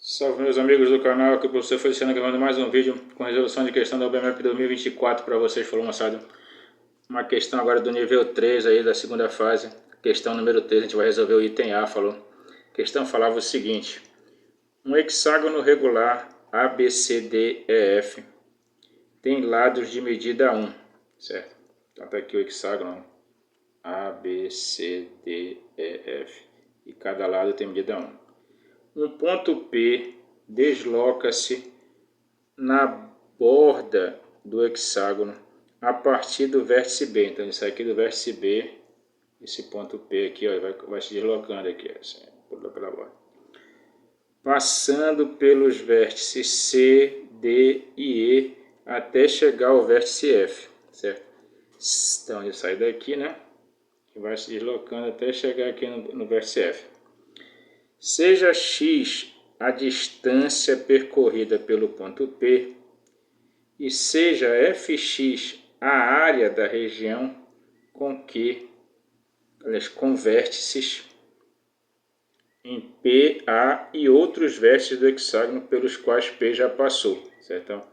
Salve meus amigos do canal, aqui o professor Feliciano gravando mais um vídeo com resolução de questão da OBMAP 2024 para vocês, falou moçada. Uma questão agora do nível 3 aí da segunda fase, questão número 3, a gente vai resolver o item A, falou. A questão falava o seguinte: um hexágono regular ABCDEF tem lados de medida 1, certo? Então tá aqui o hexágono ABCDEF e cada lado tem medida 1. Um ponto P desloca-se na borda do hexágono a partir do vértice B. Então, isso aqui do vértice B, esse ponto P aqui, ó, vai se deslocando aqui, assim, pela borda. Passando pelos vértices C, D e E até chegar ao vértice F, certo? Então, ele sai daqui, né? E vai se deslocando até chegar aqui no vértice F. Seja x a distância percorrida pelo ponto P e seja fx a área da região com vértices em P, A e outros vértices do hexágono pelos quais P já passou, certo? Então,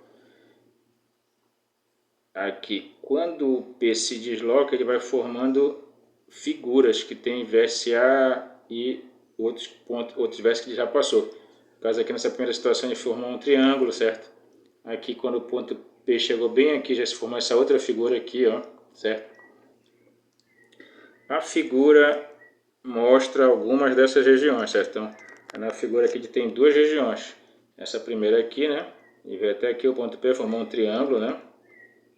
aqui, quando o P se desloca, ele vai formando figuras que tem vértice A e outros vértices que já passou. No caso aqui, nessa primeira situação, ele formou um triângulo, certo? Aqui, quando o ponto P chegou bem aqui, já se formou essa outra figura aqui, ó, certo? A figura mostra algumas dessas regiões, certo? Então, na figura aqui tem duas regiões. Essa primeira aqui, né? E veio até aqui o ponto P, formou um triângulo, né?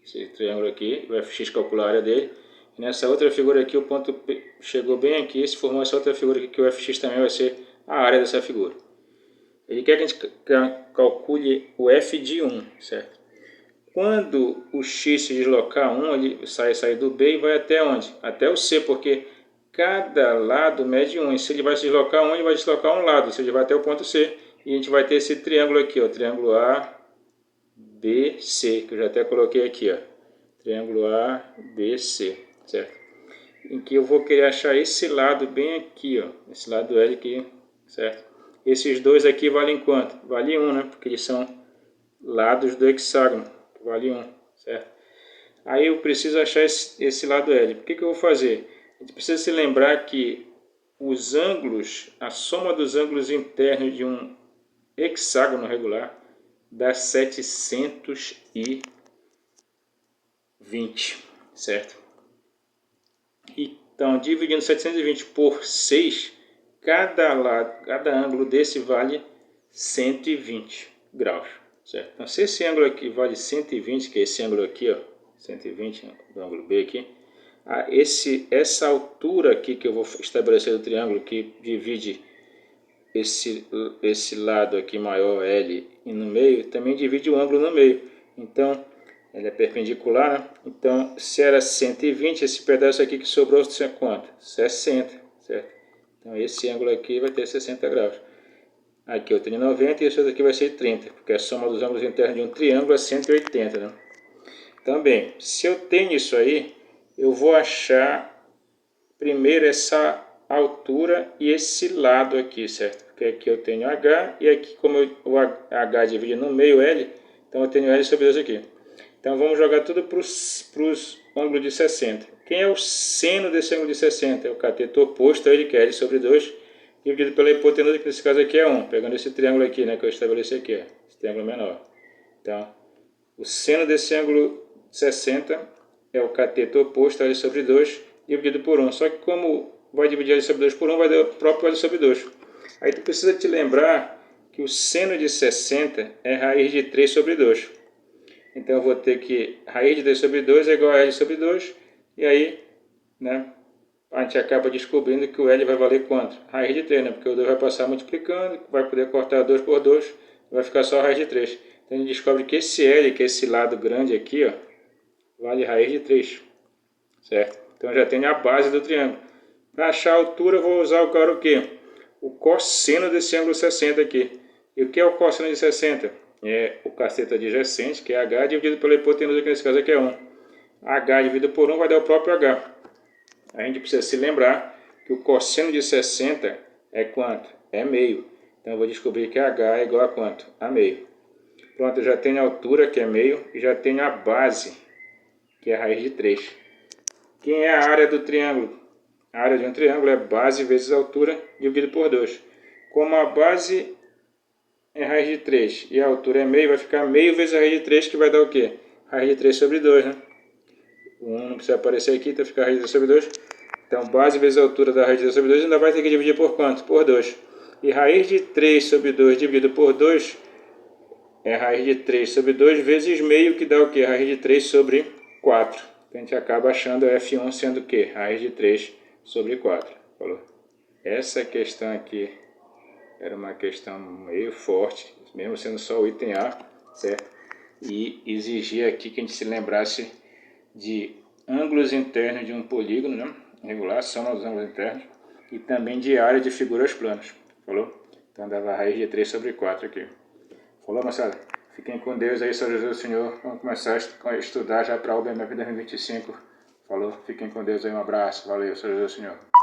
Esse triângulo aqui, o fx calcula a área dele. E nessa outra figura aqui, o ponto P chegou bem aqui, se formou essa outra figura aqui, que o fx também vai ser a área dessa figura. Ele quer que a gente calcule o f de 1, certo? Quando o x se deslocar 1, ele sai do B e vai até onde? Até o C, porque cada lado mede 1. E se ele vai se deslocar 1, ele vai deslocar um lado, ou seja, ele vai até o ponto C. E a gente vai ter esse triângulo aqui, ó, triângulo ABC, que eu já até coloquei aqui, ó. Triângulo ABC, certo? Em que eu vou querer achar esse lado bem aqui, ó, esse lado L aqui, certo? Esses dois aqui valem quanto? Vale 1, né? Porque eles são lados do hexágono, vale 1, certo? Aí eu preciso achar esse lado L. Por que eu vou fazer? A gente precisa se lembrar que os ângulos, a soma dos ângulos internos de um hexágono regular dá 720, certo? Então, dividindo 720 por 6, cada ângulo desse vale 120 graus, certo? Então, se esse ângulo aqui vale 120, que é esse ângulo aqui, ó, 120 do ângulo B aqui, essa altura aqui que eu vou estabelecer do triângulo, que divide esse lado aqui maior, L, e no meio, também divide o ângulo no meio. Então, ele é perpendicular, né? Então, se era 120, esse pedaço aqui que sobrou, é quanto? 60, certo? Então, esse ângulo aqui vai ter 60 graus. Aqui eu tenho 90 e esse outro aqui vai ser 30, porque a soma dos ângulos internos de um triângulo é 180, né? Também, se eu tenho isso aí, eu vou achar primeiro essa altura e esse lado aqui, certo? Porque aqui eu tenho H e aqui, como o H divide no meio L, então eu tenho L sobre 2 aqui. Então vamos jogar tudo para os ângulos de 60. Quem é o seno desse ângulo de 60? É o cateto oposto a ele, que é L sobre 2, dividido pela hipotenusa, que nesse caso aqui é 1. Pegando esse triângulo aqui, né, que eu estabeleci aqui, ó, esse triângulo menor. Então, o seno desse ângulo 60 é o cateto oposto a L sobre 2, dividido por 1. Só que como vai dividir L sobre 2 por 1, vai dar o próprio L sobre 2. Aí tu precisa te lembrar que o seno de 60 é raiz de 3 sobre 2. Então eu vou ter que raiz de 2 sobre 2 é igual a L sobre 2. E aí, né, a gente acaba descobrindo que o L vai valer quanto? Raiz de 3, né? Porque o 2 vai passar multiplicando, vai poder cortar 2 por 2, vai ficar só raiz de 3. Então a gente descobre que esse L, que é esse lado grande aqui, ó, vale raiz de 3, certo? Então eu já tenho a base do triângulo. Para achar a altura eu vou usar o quê? O cosseno desse ângulo 60 aqui. E o que é o cosseno de 60? É o cateto adjacente, que é H, dividido pela hipotenusa, que nesse caso aqui é 1. H dividido por 1 vai dar o próprio H. A gente precisa se lembrar que o cosseno de 60 é quanto? É meio. Então eu vou descobrir que H é igual a quanto? A meio. Pronto, eu já tenho a altura, que é meio, e já tenho a base, que é a raiz de 3. Quem é a área do triângulo? A área de um triângulo é base vezes altura dividido por 2. Como a base é raiz de 3 e a altura é meio, vai ficar meio vezes a raiz de 3, que vai dar o quê? Raiz de 3 sobre 2, né? O 1 não precisa aparecer aqui, então fica a raiz de 3 sobre 2. Então, base vezes a altura da raiz de 3 sobre 2 ainda vai ter que dividir por quanto? Por 2. E raiz de 3 sobre 2 dividido por 2 é raiz de 3 sobre 2 vezes meio, que dá o quê? Raiz de 3 sobre 4. Então, a gente acaba achando F1 sendo o quê? Raiz de 3 sobre 4. Falou? Essa questão aqui era uma questão meio forte, mesmo sendo só o item A, certo? E exigia aqui que a gente se lembrasse de ângulos internos de um polígono, né? Regular, soma dos ângulos internos, e também de área de figuras planas, falou? Então dava raiz de 3 sobre 4 aqui. Falou, moçada? Fiquem com Deus aí, São Jesus do Senhor. Vamos começar a estudar já para o BMF 2025. Falou? Fiquem com Deus aí, um abraço. Valeu, São Jesus do Senhor.